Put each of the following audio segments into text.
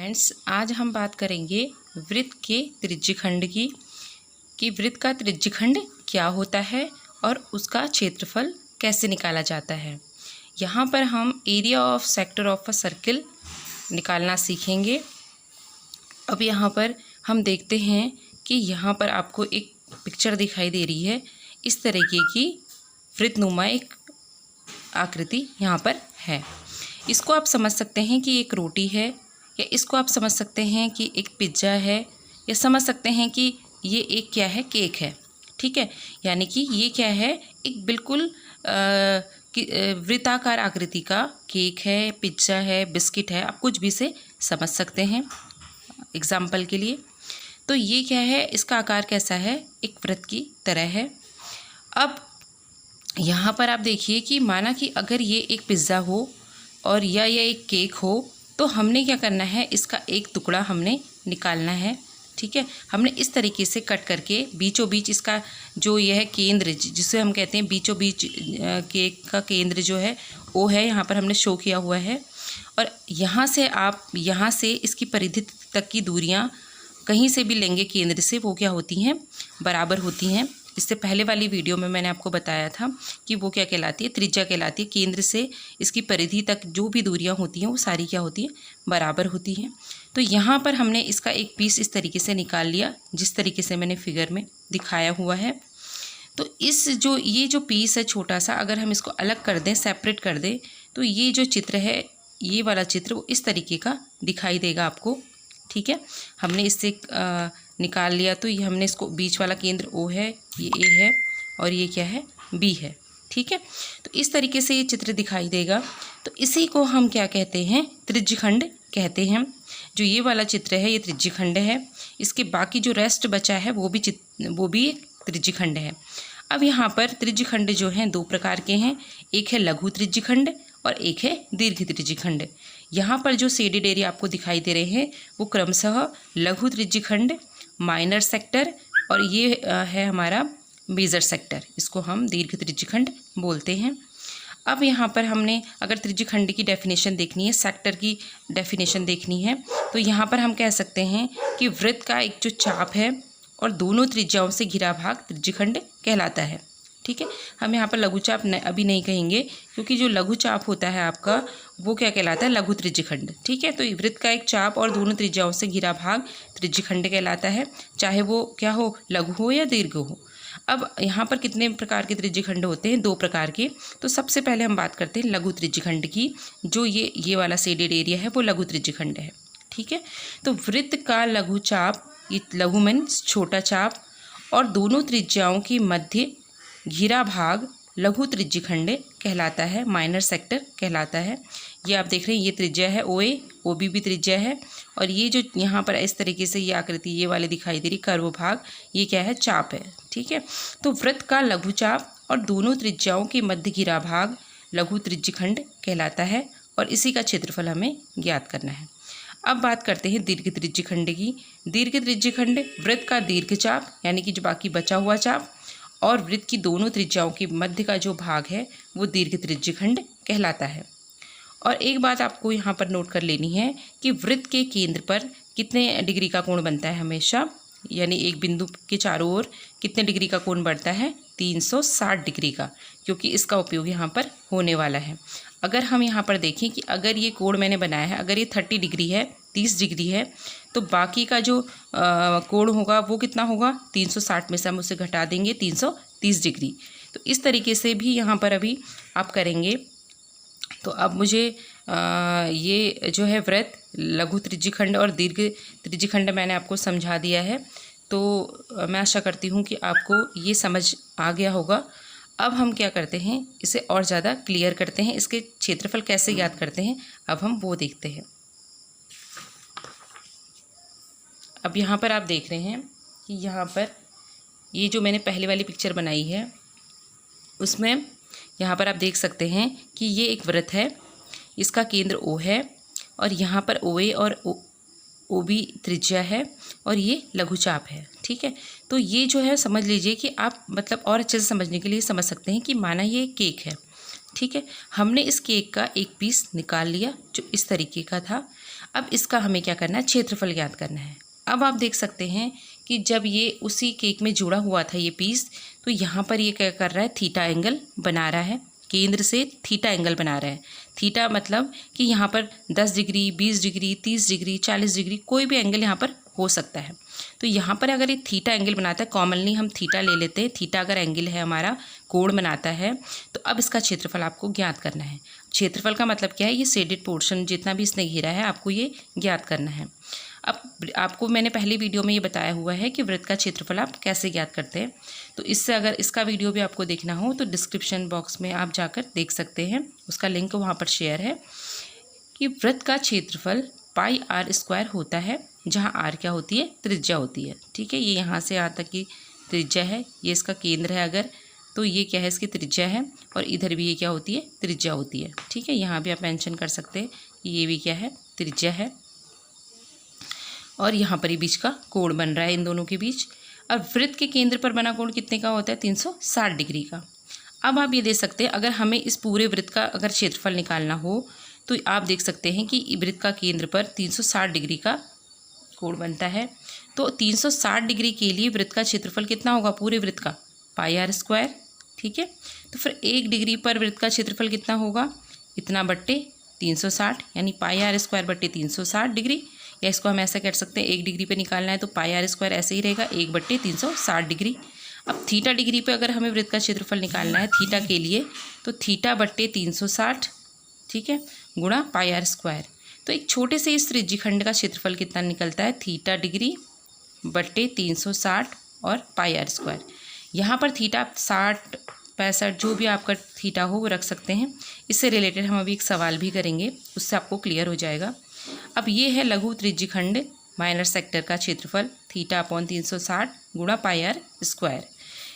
Friends, आज हम बात करेंगे वृत्त के त्रिज्यखंड की कि वृत्त का त्रिज्यखंड क्या होता है और उसका क्षेत्रफल कैसे निकाला जाता है। यहाँ पर हम area of sector of a circle निकालना सीखेंगे। अब यहाँ पर हम देखते हैं कि यहाँ पर आपको एक पिक्चर दिखाई दे रही है। इस तरीके की वृत्तनुमा एक आकृति यहाँ पर है। इसको आप समझ सकते हैं कि एक रोटी है, या इसको आप समझ सकते हैं कि एक पिज्ज़ा है, या समझ सकते हैं कि ये एक क्या है, केक है। ठीक है, यानी कि ये क्या है, एक बिल्कुल वृत्ताकार आकृति का केक है, पिज्ज़ा है, बिस्किट है, आप कुछ भी से समझ सकते हैं एग्जाम्पल के लिए। तो ये क्या है, इसका आकार कैसा है, एक वृत्त की तरह है। अब यहाँ पर आप देखिए कि माना कि अगर ये एक पिज़्ज़ा हो और या ये एक केक हो, तो हमने क्या करना है, इसका एक टुकड़ा हमने निकालना है। ठीक है, हमने इस तरीके से कट करके बीचों बीच इसका जो यह केंद्र, जिसे हम कहते हैं बीचों बीच केक का केंद्र जो है वो है, यहाँ पर हमने शो किया हुआ है। और यहाँ से आप यहाँ से इसकी परिधि तक की दूरियाँ कहीं से भी लेंगे केंद्र से, वो क्या होती हैं, बराबर होती हैं। इससे पहले वाली वीडियो में मैंने आपको बताया था कि वो क्या कहलाती है, त्रिज्या कहलाती है। केंद्र से इसकी परिधि तक जो भी दूरियां होती हैं वो सारी क्या होती हैं, बराबर होती हैं। तो यहाँ पर हमने इसका एक पीस इस तरीके से निकाल लिया, जिस तरीके से मैंने फिगर में दिखाया हुआ है। तो ये जो पीस है छोटा सा, अगर हम इसको अलग कर दें, सेपरेट कर दें, तो ये जो चित्र है, ये वाला चित्र वो इस तरीके का दिखाई देगा आपको। ठीक है, हमने इससे निकाल लिया। तो ये हमने इसको बीच वाला केंद्र O है, ये A है और ये क्या है, B है। ठीक है, तो इस तरीके से ये चित्र दिखाई देगा। तो इसी को हम क्या कहते हैं, त्रिज्यखंड कहते हैं। जो ये वाला चित्र है ये त्रिज्यखंड है। इसके बाकी जो रेस्ट बचा है वो भी एक त्रिज्यखंड है। अब यहाँ पर त्रिज्यखंड जो हैं दो प्रकार के हैं, एक है लघु त्रिज्यखंड और एक है दीर्घ त्रिज्यखंड। यहाँ पर जो शेडेड एरिया आपको दिखाई दे रहे हैं वो क्रमशः लघु त्रिज्यखंड, माइनर सेक्टर और ये है हमारा मेजर सेक्टर। इसको हम दीर्घ त्रिज्यखंड बोलते हैं। अब यहाँ पर हमने अगर त्रिज्यखंड की डेफिनेशन देखनी है, सेक्टर की डेफिनेशन देखनी है, तो यहाँ पर हम कह सकते हैं कि वृत्त का एक जो चाप है और दोनों त्रिज्याओं से घिरा भाग त्रिज्यखंड कहलाता है। ठीक है, हम यहाँ पर लघु चाप अभी नहीं कहेंगे, क्योंकि जो लघु चाप होता है आपका वो क्या कहलाता है, लघु त्रिज्यखंड। ठीक है, तो वृत्त का एक चाप और दोनों त्रिज्याओं से घिरा भाग त्रिज्यखंड कहलाता है, चाहे वो क्या हो, लघु हो या दीर्घ हो। अब यहाँ पर कितने प्रकार के त्रिज्यखंड होते हैं, दो प्रकार के। तो सबसे पहले हम बात करते हैं लघु त्रिज्यखंड की। जो ये वाला शेडेड एरिया है वो लघु त्रिज्यखंड है। ठीक है, तो वृत्त का लघु चाप, ये लघु मीन्स छोटा चाप, और दोनों त्रिज्याओं के मध्य घिरा भाग लघु त्रिज्यखंड कहलाता है, माइनर सेक्टर कहलाता है। ये आप देख रहे हैं, ये त्रिज्या है OA, OB भी त्रिज्या है, और ये जो यहाँ पर इस तरीके से ये आकृति ये वाली दिखाई दे रही कर्व भाग, ये क्या है, चाप है। ठीक है, तो वृत्त का लघु चाप और दोनों त्रिज्याओं के मध्य घिरा भाग लघु त्रिज्यखंड कहलाता है, और इसी का क्षेत्रफल हमें ज्ञात करना है। अब बात करते हैं दीर्घ त्रिज्यखंड की। दीर्घ त्रिज्यखंड वृत्त का दीर्घ चाप, यानी कि जो बाकी बचा हुआ चाप, और वृत्त की दोनों त्रिज्याओं के मध्य का जो भाग है वो दीर्घ त्रिज्यखंड कहलाता है। और एक बात आपको यहाँ पर नोट कर लेनी है कि वृत्त के केंद्र पर कितने डिग्री का कोण बनता है हमेशा, यानी एक बिंदु के चारों ओर कितने डिग्री का कोण बढ़ता है, 360 डिग्री का, क्योंकि इसका उपयोग यहाँ पर होने वाला है। अगर हम यहाँ पर देखें कि अगर ये कोण मैंने बनाया है, अगर ये 30 डिग्री है, 30 डिग्री है, तो बाकी का जो कोण होगा वो कितना होगा, 360 में से हम उसे घटा देंगे 330 डिग्री। तो इस तरीके से भी यहाँ पर अभी आप करेंगे। तो अब मुझे ये जो है वृत्त, लघु त्रिज्यखंड और दीर्घ त्रिज्यखंड मैंने आपको समझा दिया है। तो मैं आशा करती हूँ कि आपको ये समझ आ गया होगा। अब हम क्या करते हैं, इसे और ज़्यादा क्लियर करते हैं, इसके क्षेत्रफल कैसे ज्ञात करते हैं, अब हम वो देखते हैं। अब यहाँ पर आप देख रहे हैं कि यहाँ पर ये जो मैंने पहले वाली पिक्चर बनाई है उसमें यहाँ पर आप देख सकते हैं कि ये एक वृत्त है, इसका केंद्र O है, और यहाँ पर OA और OB त्रिज्या है, और ये लघु चाप है। ठीक है, तो ये जो है समझ लीजिए कि आप मतलब और अच्छे से समझने के लिए समझ सकते हैं कि माना ये केक है। ठीक है, हमने इस केक का एक पीस निकाल लिया जो इस तरीके का था। अब इसका हमें क्या करना है, क्षेत्रफल ज्ञात करना है। अब आप देख सकते हैं कि जब ये उसी केक में जुड़ा हुआ था ये पीस, तो यहाँ पर ये क्या कर रहा है, थीटा एंगल बना रहा है, केंद्र से थीटा एंगल बना रहा है। थीटा मतलब कि यहाँ पर 10 डिग्री, 20 डिग्री, 30 डिग्री, 40 डिग्री, कोई भी एंगल यहाँ पर हो सकता है। तो यहाँ पर अगर ये थीटा एंगल बनाता है, कॉमनली हम थीटा ले लेते हैं, थीटा अगर एंगल है हमारा, कोण बनाता है, तो अब इसका क्षेत्रफल आपको ज्ञात करना है। क्षेत्रफल का मतलब क्या है, ये शेडेड पोर्शन जितना भी इसने घेरा है आपको ये ज्ञात करना है। अब आपको मैंने पहली वीडियो में ये बताया हुआ है कि वृत्त का क्षेत्रफल आप कैसे ज्ञात करते हैं, तो इससे अगर इसका वीडियो भी आपको देखना हो तो डिस्क्रिप्शन बॉक्स में आप जाकर देख सकते हैं, उसका लिंक वहाँ पर शेयर है। कि वृत्त का क्षेत्रफल पाई आर स्क्वायर होता है, जहाँ आर क्या होती है, त्रिज्या होती है। ठीक है, ये यहाँ से यहाँ तक की त्रिज्या है, ये इसका केंद्र है अगर, तो ये क्या है, इसकी त्रिज्या है, और इधर भी ये क्या होती है, त्रिज्या होती है। ठीक है, यहाँ भी आप मेंशन कर सकते हैं कि ये भी क्या है, त्रिज्या है, और यहाँ पर ही बीच का कोण बन रहा है इन दोनों के बीच। और वृत्त के केंद्र पर बना कोण कितने का होता है, 360 डिग्री का। अब आप ये देख सकते हैं, अगर हमें इस पूरे वृत्त का अगर क्षेत्रफल निकालना हो तो आप देख सकते हैं कि वृत्त का केंद्र पर 360 डिग्री का कोण बनता है। तो 360 डिग्री के लिए वृत्त का क्षेत्रफल कितना होगा, पूरे वृत्त का, पाई आर स्क्वायर। ठीक है, तो फिर 1 डिग्री पर वृत्त का क्षेत्रफल कितना होगा, इतना बट्टे 360, यानी पाई आर स्क्वायर बट्टे 360 डिग्री। या इसको हम ऐसा कह सकते हैं, 1 डिग्री पे निकालना है तो पाई आर स्क्वायर ऐसे ही रहेगा, 1 बट्टे 360 डिग्री। अब थीटा डिग्री पे अगर हमें वृत्त का क्षेत्रफल निकालना है थीटा के लिए, तो थीटा बट्टे 360, ठीक है, गुणा पाई आर स्क्वायर। तो एक छोटे से इस त्रिज्यखंड का क्षेत्रफल कितना निकलता है, थीटा डिग्री बट्टे 360 और पाई आर स्क्वायर। यहाँ पर थीटा 60, 65 जो भी आपका थीटा हो वो रख सकते हैं। इससे रिलेटेड हम अभी एक सवाल भी करेंगे, उससे आपको क्लियर हो जाएगा। अब ये है लघु त्रिज्यखंड माइनर सेक्टर का क्षेत्रफल, थीटा अपॉन 360 गुणा पाई आर स्क्वायर।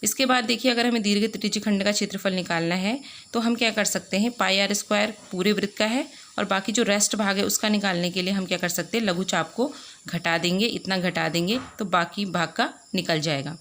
इसके बाद देखिए, अगर हमें दीर्घ त्रिज्यखंड का क्षेत्रफल निकालना है तो हम क्या कर सकते हैं, पाई आर स्क्वायर पूरे वृत्त का है, और बाकी जो रेस्ट भाग है उसका निकालने के लिए हम क्या कर सकते हैं, लघु चाप को घटा देंगे, इतना घटा देंगे तो बाकी भाग का निकल जाएगा।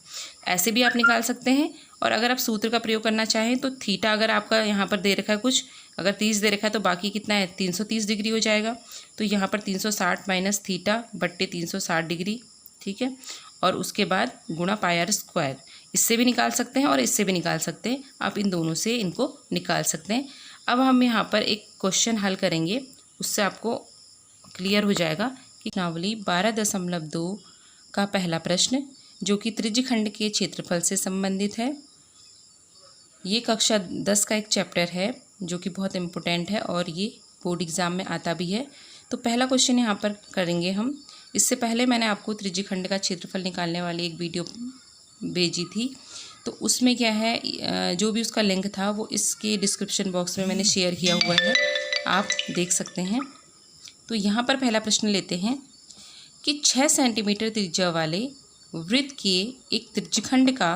ऐसे भी आप निकाल सकते हैं। और अगर आप सूत्र का प्रयोग करना चाहें तो थीटा अगर आपका यहाँ पर दे रखा है कुछ, अगर 30 दे रखा है तो बाकी कितना है, 330 डिग्री हो जाएगा। तो यहाँ पर 360 माइनस थीटा बट्टे 360 डिग्री, ठीक है, और उसके बाद गुणा पाई आर स्क्वायर। इससे भी निकाल सकते हैं और इससे भी निकाल सकते हैं, आप इन दोनों से इनको निकाल सकते हैं। अब हम यहाँ पर एक क्वेश्चन हल करेंगे, उससे आपको क्लियर हो जाएगा कि प्रश्नावली 12.2 का पहला प्रश्न, जो कि त्रिज्यखंड के क्षेत्रफल से संबंधित है। ये कक्षा 10 का एक चैप्टर है जो कि बहुत इम्पोर्टेंट है और ये बोर्ड एग्ज़ाम में आता भी है। तो पहला क्वेश्चन यहाँ पर करेंगे हम। इससे पहले मैंने आपको त्रिज्यखंड का क्षेत्रफल निकालने वाली एक वीडियो भेजी थी, तो उसमें क्या है, जो भी उसका लिंक था वो इसके डिस्क्रिप्शन बॉक्स में मैंने शेयर किया हुआ है, आप देख सकते हैं। तो यहाँ पर पहला प्रश्न लेते हैं कि 6 सेंटीमीटर त्रिज्या वाले वृत्त के एक त्रिज्यखंड का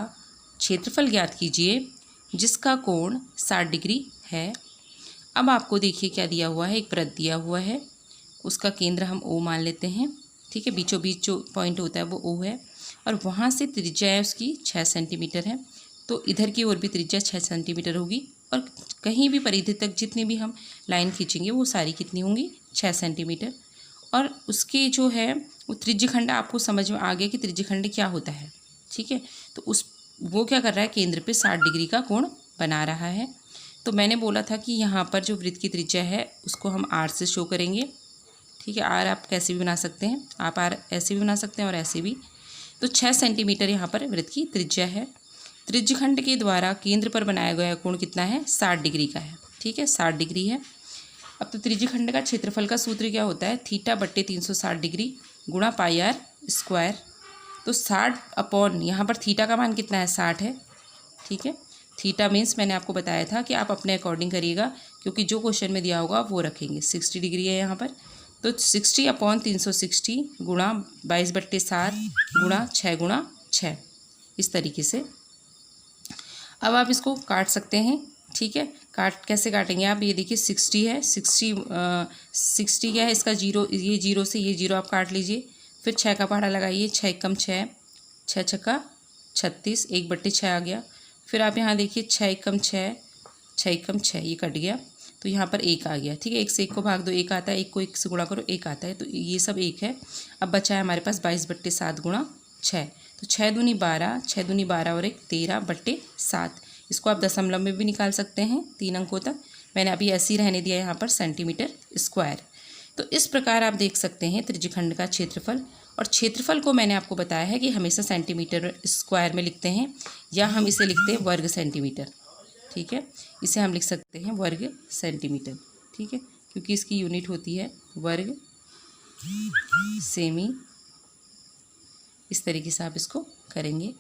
क्षेत्रफल ज्ञात कीजिए जिसका कोण 60 डिग्री है। अब आपको देखिए क्या दिया हुआ है, एक वृत्त दिया हुआ है, उसका केंद्र हम O मान लेते हैं, ठीक है, बीचों बीच जो पॉइंट होता है वो O है, और वहाँ से त्रिज्या है उसकी 6 सेंटीमीटर है। तो इधर की ओर भी त्रिज्या 6 सेंटीमीटर होगी, और कहीं भी परिधि तक जितनी भी हम लाइन खींचेंगे वो सारी कितनी होंगी, 6 सेंटीमीटर। और उसके जो है वो त्रिज्यखंड, आपको समझ में आ गया कि त्रिज्यखंड क्या होता है, ठीक है। तो वो क्या कर रहा है, केंद्र पे 60 डिग्री का कोण बना रहा है। तो मैंने बोला था कि यहाँ पर जो वृत्त की त्रिज्या है उसको हम R से शो करेंगे, ठीक है। R आप कैसे भी बना सकते हैं, आप R ऐसे भी बना सकते हैं और ऐसे भी। तो 6 सेंटीमीटर यहाँ पर वृत्त की त्रिज्या है। त्रिज्यखंड के द्वारा केंद्र पर बनाया गया कोण कितना है, 60 डिग्री का है, ठीक है, 60 डिग्री है। अब तो त्रिज्यखंड का क्षेत्रफल का सूत्र क्या होता है, थीटा बट्टे 360 डिग्री गुणा पाई आर स्क्वायर। तो 60 अपॉन, यहाँ पर थीटा का मान कितना है, 60 है, ठीक है। थीटा मीन्स मैंने आपको बताया था कि आप अपने अकॉर्डिंग करिएगा, क्योंकि जो क्वेश्चन में दिया होगा वो रखेंगे। 60 डिग्री है यहाँ पर, तो 60 अपॉन 360 गुणा 22/7 गुणा 6 गुणा 6, इस तरीके से। अब आप इसको काट सकते हैं, ठीक है। कैसे काटेंगे आप, ये देखिए 60 है, 60 क्या है इसका जीरो, ये जीरो से ये जीरो आप काट लीजिए, फिर 6 का पहाड़ा लगाइए, 6 कम 6, 6 छक्का 36, 1/6 आ गया। फिर आप यहाँ देखिए 6 कम 6, 6 कम 6, ये कट गया। तो यहाँ पर 1 आ गया, ठीक है। 1 से 1 को भाग दो, 1 आता है, 1 को 1 से गुणा करो, 1 आता है, तो ये सब 1 है। अब बचा है हमारे पास 22/7 गुणा 6, तो 6 दूनी 12, 6 दूनी 12 और 1 13/7। इसको आप दशमलव में भी निकाल सकते हैं 3 अंकों तक। मैंने अभी ऐसे ही रहने दिया यहाँ पर सेंटीमीटर स्क्वायर। तो इस प्रकार आप देख सकते हैं त्रिज्यखंड का क्षेत्रफल। और क्षेत्रफल को मैंने आपको बताया है कि हमेशा सेंटीमीटर स्क्वायर में लिखते हैं, या हम इसे लिखते हैं वर्ग सेंटीमीटर, ठीक है। इसे हम लिख सकते हैं वर्ग सेंटीमीटर, ठीक है, क्योंकि इसकी यूनिट होती है वर्ग सेमी। इस तरीके से आप इसको करेंगे।